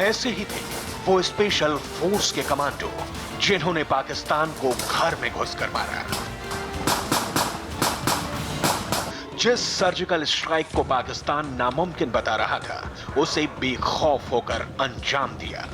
ऐसे ही थे वो स्पेशल फोर्स के कमांडो जिन्होंने पाकिस्तान को घर में घुसकर मारा। जिस सर्जिकल स्ट्राइक को पाकिस्तान नामुमकिन बता रहा था, उसे बेखौफ होकर अंजाम दिया।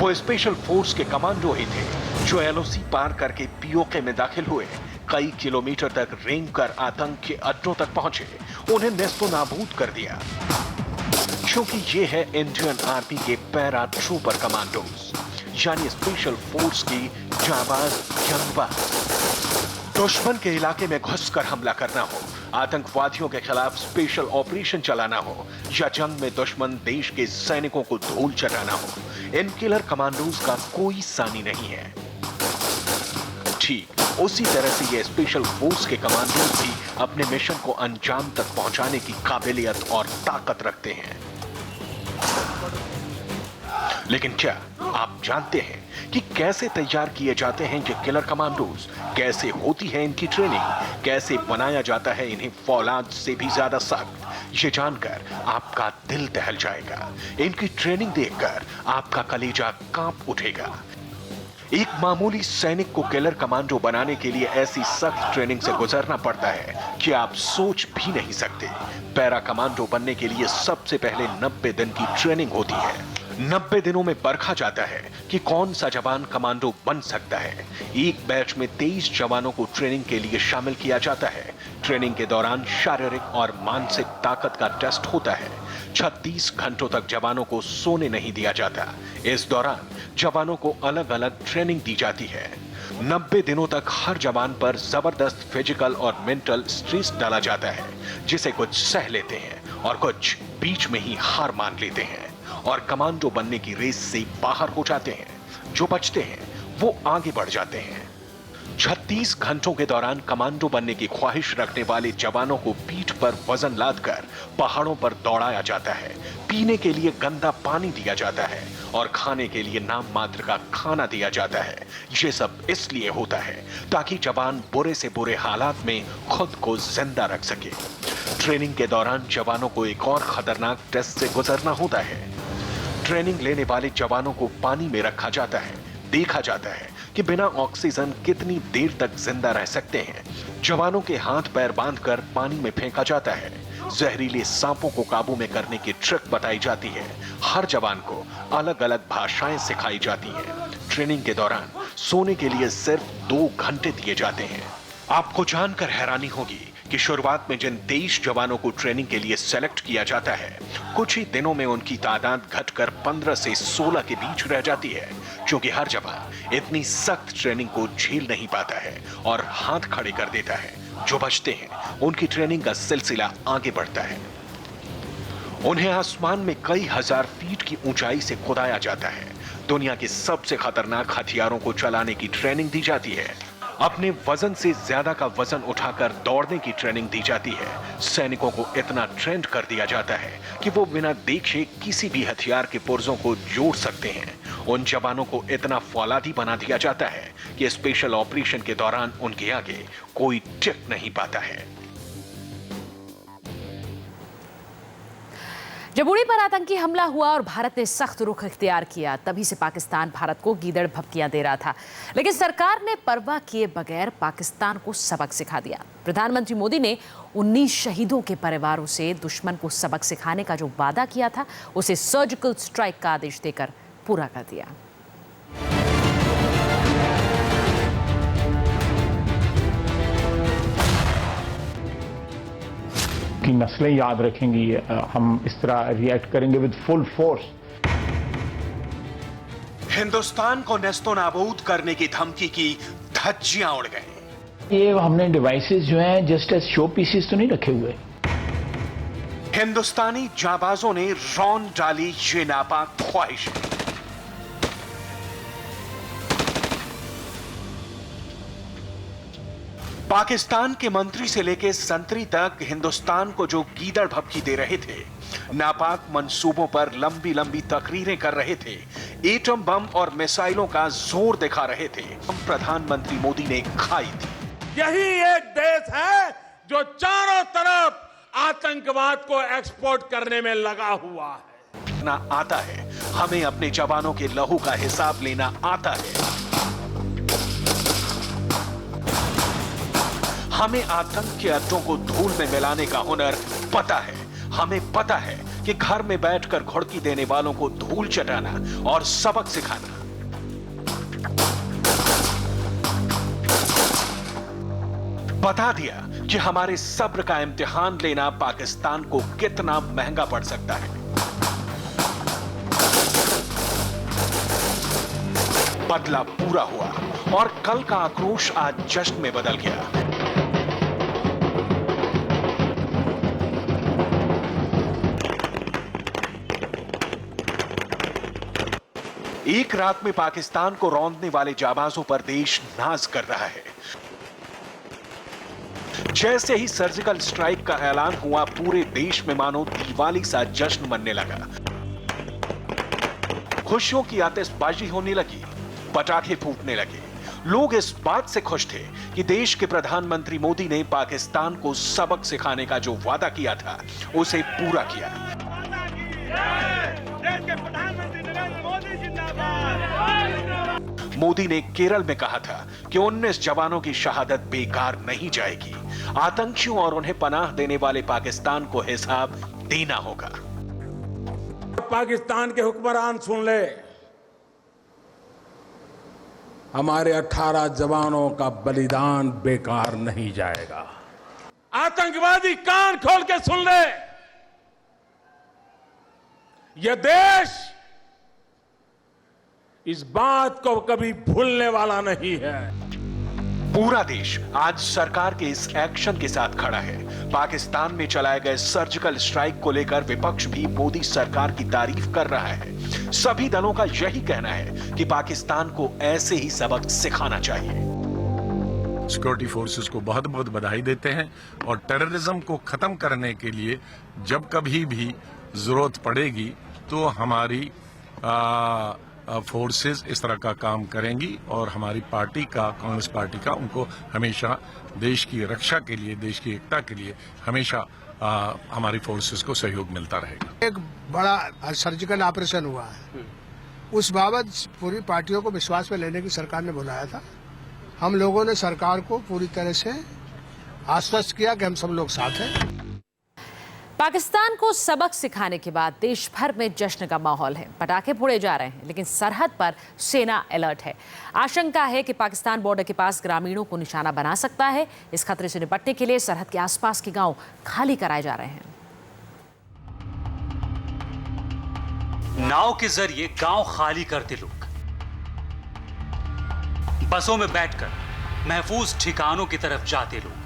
वो स्पेशल फोर्स के कमांडो ही थे जो एलओसी पार करके पीओके में दाखिल हुए, कई किलोमीटर तक रेंग कर आतंक के अड्डों तक पहुंचे, उन्हें नेस्तो नाबूद कर दिया। क्योंकि ये है इंडियन आर्मी के पैरा ट्रूपर कमांडोज, यानी स्पेशल फोर्स की जाबाज जंगबाज। दुश्मन के इलाके में घुसकर हमला करना हो, आतंकवादियों के खिलाफ स्पेशल ऑपरेशन चलाना हो, या जंग में दुश्मन देश के सैनिकों को धूल चटाना हो, इन किलर कमांडोज का कोई सानी नहीं है। ठीक उसी तरह से ये स्पेशल फोर्स के कमांडोज भी अपने मिशन को अंजाम तक पहुंचाने की काबिलियत और ताकत रखते हैं। लेकिन क्या आप जानते हैं कि कैसे तैयार किए जाते हैं ये किलर कमांडोज? कैसे होती है इनकी ट्रेनिंग? कैसे बनाया जाता है इन्हें फौलाद से भी ज्यादा सख्त? ये जानकर आपका दिल दहल जाएगा। इनकी ट्रेनिंग देखकर आपका कलेजा कांप उठेगा। एक मामूली सैनिक को किलर कमांडो बनाने के लिए ऐसी सख्त ट्रेनिंग से गुजरना पड़ता है कि आप सोच भी नहीं सकते। पैरा कमांडो बनने के लिए सबसे पहले 90 दिन की ट्रेनिंग होती है। 90 दिनों में परखा जाता है कि कौन सा जवान कमांडो बन सकता है। एक बैच में 23 जवानों को ट्रेनिंग के लिए शामिल किया जाता है। ट्रेनिंग के दौरान शारीरिक और मानसिक ताकत का टेस्ट होता है। 36 घंटों तक जवानों को सोने नहीं दिया जाता। इस दौरान जवानों को अलग अलग ट्रेनिंग दी जाती है। 90 दिनों तक हर जवान पर जबरदस्त फिजिकल और मेंटल स्ट्रेस डाला जाता है, जिसे कुछ सह लेते हैं और कुछ बीच में ही हार मान लेते हैं और कमांडो बनने की रेस से बाहर हो जाते हैं। जो बचते हैं वो आगे बढ़ जाते हैं। 36 घंटों के दौरान कमांडो बनने की ख्वाहिश रखने वाले जवानों को पीठ पर वजन लादकर पहाड़ों पर दौड़ाया जाता है। पीने के लिए गंदा पानी दिया जाता है और खाने के लिए नाम मात्र का खाना दिया जाता है। ये सब इसलिए होता है ताकि जवान बुरे से बुरे हालात में खुद को जिंदा रख सके। ट्रेनिंग के दौरान जवानों को एक और खतरनाक टेस्ट से गुजरना होता है। ट्रेनिंग लेने वाले जवानों को पानी में रखा जाता है। देखा जाता है कि बिना ऑक्सीजन कितनी देर तक जिंदा रह सकते हैं। जवानों के हाथ पैर बांधकर पानी में फेंका जाता है। जहरीले सांपों को काबू में करने की ट्रिक बताई जाती है। हर जवान को अलग अलग भाषाएं सिखाई जाती हैं। ट्रेनिंग के दौरान सोने के लिए सिर्फ 2 घंटे दिए जाते हैं। आपको जानकर हैरानी होगी कि शुरुआत में जिन 23 जवानों को ट्रेनिंग के लिए सेलेक्ट किया जाता है, कुछ ही दिनों में उनकी तादाद घटकर 15 से 16 के बीच रह जाती है, क्योंकि हर जवान इतनी सख्त ट्रेनिंग को झेल नहीं पाता है और हाथ खड़े कर देता है। जो बचते हैं उनकी ट्रेनिंग का सिलसिला आगे बढ़ता है। उन्हें आसमान में कई हजार फीट की ऊंचाई से खुदाया जाता है। दुनिया के सबसे खतरनाक हथियारों को चलाने की ट्रेनिंग दी जाती है। अपने वजन से ज्यादा का वजन उठाकर दौड़ने की ट्रेनिंग दी जाती है। सैनिकों को इतना ट्रेंड कर दिया जाता है कि वो बिना देखे किसी भी हथियार के पुर्जों को जोड़ सकते हैं। उन जवानों को इतना फौलादी बना दिया जाता है कि स्पेशल ऑपरेशन के दौरान उनके आगे कोई टिक नहीं पाता है। जब उड़ी पर आतंकी हमला हुआ और भारत ने सख्त रुख इख्तियार किया, तभी से पाकिस्तान भारत को गीदड़ भपकियां दे रहा था। लेकिन सरकार ने परवाह किए बगैर पाकिस्तान को सबक सिखा दिया। प्रधानमंत्री मोदी ने 19 शहीदों के परिवारों से दुश्मन को सबक सिखाने का जो वादा किया था, उसे सर्जिकल स्ट्राइक का आदेश देकर पूरा कर दिया। की नस्लें याद रखेंगी, हम इस तरह रिएक्ट करेंगे विद फुल फोर्स। हिंदुस्तान को नेस्तो नाबूद करने की धमकी की धज्जियां उड़ गई। ये हमने डिवाइसेस जो हैं जस्ट एज शो पीसेस तो नहीं रखे हुए। हिंदुस्तानी जाबाजों ने रौन डाली ये नापाक ख्वाहिश। पाकिस्तान के मंत्री से लेके संतरी तक हिंदुस्तान को जो गीदड़ भभकी दे रहे थे, नापाक मंसूबों पर लंबी लंबी तकरीरें कर रहे थे, एटम बम और मिसाइलों का जोर दिखा रहे थे, प्रधानमंत्री मोदी ने खाई थी। यही एक देश है जो चारों तरफ आतंकवाद को एक्सपोर्ट करने में लगा हुआ है। ना आता है, हमें अपने जवानों के लहू का हिसाब लेना आता है। हमें आतंक के अड्डों को धूल में मिलाने का हुनर पता है। हमें पता है कि घर में बैठकर घुड़की देने वालों को धूल चटाना और सबक सिखाना। बता दिया कि हमारे सब्र का इम्तिहान लेना पाकिस्तान को कितना महंगा पड़ सकता है। बदला पूरा हुआ और कल का आक्रोश आज जश्न में बदल गया। एक रात में पाकिस्तान को रौंदने वाले जाबाजों पर देश नाज कर रहा है। जैसे ही सर्जिकल स्ट्राइक का ऐलान हुआ, पूरे देश में मानो दिवाली सा जश्न मनने लगा। खुशियों की आतिशबाजी होने लगी, पटाखे फूटने लगे। लोग इस बात से खुश थे कि देश के प्रधानमंत्री मोदी ने पाकिस्तान को सबक सिखाने का जो वादा किया था, उसे पूरा किया। मोदी ने केरल में कहा था कि 19 जवानों की शहादत बेकार नहीं जाएगी। आतंकियों और उन्हें पनाह देने वाले पाकिस्तान को हिसाब देना होगा। पाकिस्तान के हुक्मरान सुन ले, हमारे 18 जवानों का बलिदान बेकार नहीं जाएगा। आतंकवादी कान खोल के सुन ले, यह देश इस बात को कभी भूलने वाला नहीं है। पूरा देश आज सरकार के इस एक्शन के साथ खड़ा है। पाकिस्तान में चलाए गए सर्जिकल स्ट्राइक को लेकर विपक्ष भी मोदी सरकार की तारीफ कर रहा है। सभी दलों का यही कहना है कि पाकिस्तान को ऐसे ही सबक सिखाना चाहिए। सिक्योरिटी फोर्सेस को बहुत बहुत बधाई देते हैं और टेररिज्म को खत्म करने के लिए जब कभी भी जरूरत पड़ेगी तो हमारी फोर्सेस इस तरह का काम करेंगी और हमारी पार्टी का, कांग्रेस पार्टी का, उनको हमेशा देश की रक्षा के लिए, देश की एकता के लिए हमेशा हमारी फोर्सेस को सहयोग मिलता रहेगा। एक बड़ा सर्जिकल ऑपरेशन हुआ है, उस बाबत पूरी पार्टियों को विश्वास में लेने की सरकार ने बुलाया था। हम लोगों ने सरकार को पूरी तरह से आश्वस्त किया कि हम सब लोग साथ हैं। पाकिस्तान को सबक सिखाने के बाद देश भर में जश्न का माहौल है। पटाखे फोड़े जा रहे हैं, लेकिन सरहद पर सेना अलर्ट है। आशंका है कि पाकिस्तान बॉर्डर के पास ग्रामीणों को निशाना बना सकता है। इस खतरे से निपटने के लिए सरहद के आसपास के गांव खाली कराए जा रहे हैं। नाव के जरिए गांव खाली करते लोग बसों में बैठकर महफूज ठिकानों की तरफ जाते लोग।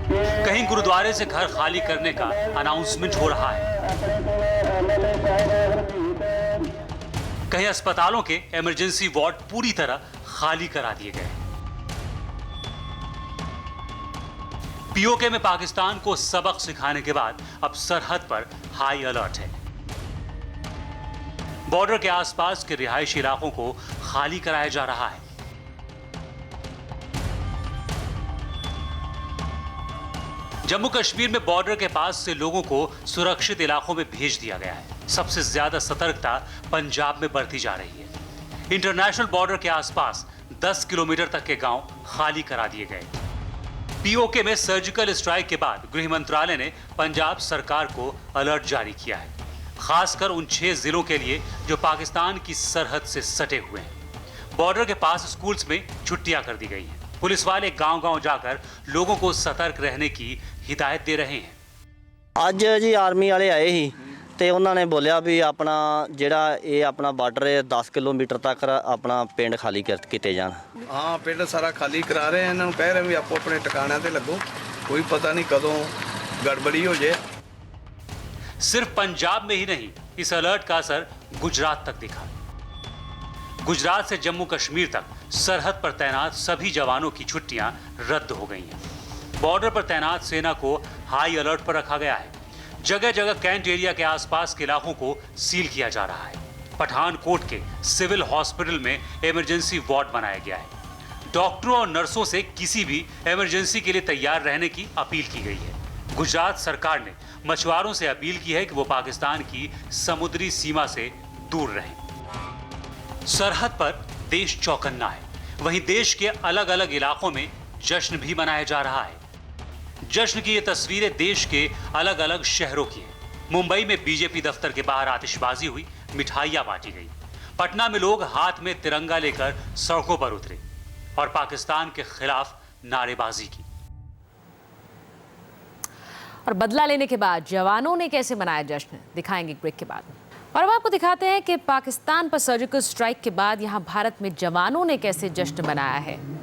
कहीं गुरुद्वारे से घर खाली करने का अनाउंसमेंट हो रहा है, कहीं अस्पतालों के इमरजेंसी वार्ड पूरी तरह खाली करा दिए गए। पीओके में पाकिस्तान को सबक सिखाने के बाद अब सरहद पर हाई अलर्ट है। बॉर्डर के आसपास के रिहायशी इलाकों को खाली कराया जा रहा है। जम्मू कश्मीर में बॉर्डर के पास से लोगों को सुरक्षित इलाकों में भेज दिया गया है। सबसे ज्यादा सतर्कता पंजाब में बरती जा रही है। इंटरनेशनल बॉर्डर के आसपास 10 किलोमीटर तक के गांव खाली करा दिए गए। पीओके में सर्जिकल स्ट्राइक के बाद गृह मंत्रालय ने पंजाब सरकार को अलर्ट जारी किया है, खासकर उन 6 जिलों के लिए जो पाकिस्तान की सरहद से सटे हुए हैं। बॉर्डर के पास स्कूल्स में छुट्टियां कर दी गई हैं। पुलिस वाले गांव-गांव जाकर लोगों को सतर्क रहने की हिदायत दे रहे हैं। ਅੱਜ ਜੀ ਆਰਮੀ ਵਾਲੇ ਆਏ ਸੀ ਤੇ ਉਹਨਾਂ ਨੇ ਬੋਲਿਆ ਵੀ ਆਪਣਾ ਜਿਹੜਾ ਇਹ ਆਪਣਾ ਬਾਰਡਰ ਹੈ 10 ਕਿਲੋਮੀਟਰ ਤੱਕ ਆਪਣਾ ਪਿੰਡ ਖਾਲੀ ਕੀਤੇ ਜਾਣ। ਹਾਂ ਪਿੰਡ ਸਾਰਾ ਖਾਲੀ ਕਰਾ ਰਹੇ ਇਹਨਾਂ ਨੂੰ ਕਹਿ ਰਹੇ ਵੀ ਆਪੋ ਆਪਣੇ ਟਿਕਾਣਿਆਂ ਤੇ ਲੱਗੋ, ਕੋਈ ਪਤਾ नहीं कदों गड़बड़ी हो जाए। सिर्फ पंजाब में ही नहीं, इस अलर्ट का असर गुजरात तक दिखा। गुजरात से जम्मू कश्मीर तक सरहद पर तैनात सभी जवानों की छुट्टियां रद्द हो गई हैं। बॉर्डर पर तैनात सेना को हाई अलर्ट पर रखा गया है। जगह जगह कैंट एरिया के आसपास के इलाकों को सील किया जा रहा है। पठानकोट के सिविल हॉस्पिटल में इमरजेंसी वार्ड बनाया गया है। डॉक्टरों और नर्सों से किसी भी इमरजेंसी के लिए तैयार रहने की अपील की गई है। गुजरात सरकार ने मछुआरों से अपील की है कि वो पाकिस्तान की समुद्री सीमा से दूर रहें। सरहद पर देश चौकन्ना है। वहीं देश के अलग अलग इलाकों में जश्न भी मनाया जा रहा है। जश्न की ये तस्वीरें देश के अलग अलग शहरों की हैं। मुंबई में बीजेपी दफ्तर के बाहर आतिशबाजी हुई, मिठाइयां बांटी गई। पटना में लोग हाथ में तिरंगा लेकर सड़कों पर उतरे और पाकिस्तान के खिलाफ नारेबाजी की। और बदला लेने के बाद जवानों ने कैसे मनाया जश्न, दिखाएंगे ब्रेक के बाद। और अब आपको दिखाते हैं कि पाकिस्तान पर सर्जिकल स्ट्राइक के बाद यहां भारत में जवानों ने कैसे जश्न मनाया है।